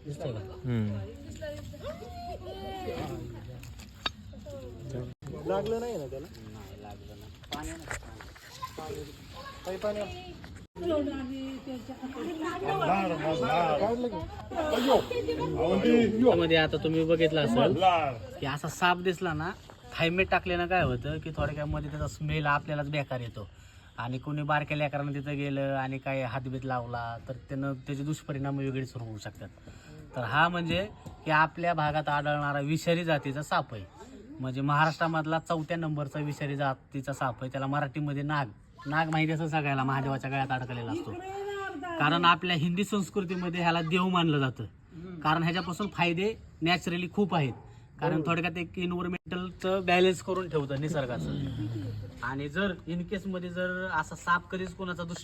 दिसतोय का? लागलं नाही ना त्याला? नाही लागलं ना. पाणी मध्ये आता तुम्ही बघितलं असेल की असा साप दिसला ना, थायमेट टाकल्यानं काय होतं की थोडक्यामध्ये त्याचा स्मेल आपल्यालाच बेकार येतो. आणि कोणी बारक्या लेकरांना तिथं गेलं आणि काय हातबीत लावला तर त्यानं त्याचे दुष्परिणाम वेगळेच होऊ शकतात. तर हा म्हणजे की आपल्या भागात आढळणारा विषारी जातीचा साप आहे. म्हणजे महाराष्ट्रामधला 4थ्या नंबरचा विषारी जातीचा साप आहे. त्याला मराठीमध्ये नाग माहिती असं सगळ्याला, महादेवाच्या गळ्यात अडकलेला असतो. कारण आपल्या हिंदी संस्कृतीमध्ये ह्याला देव मानलं जातं. कारण ह्याच्यापासून फायदे नॅचरली खूप आहेत. कारण थोडक्यात एक एन्व्हायरमेंटलचं बॅलन्स करून ठेवतं निसर्गाचं. आणि जर इन केस मध्ये जर असा साप कधीच कोणाचा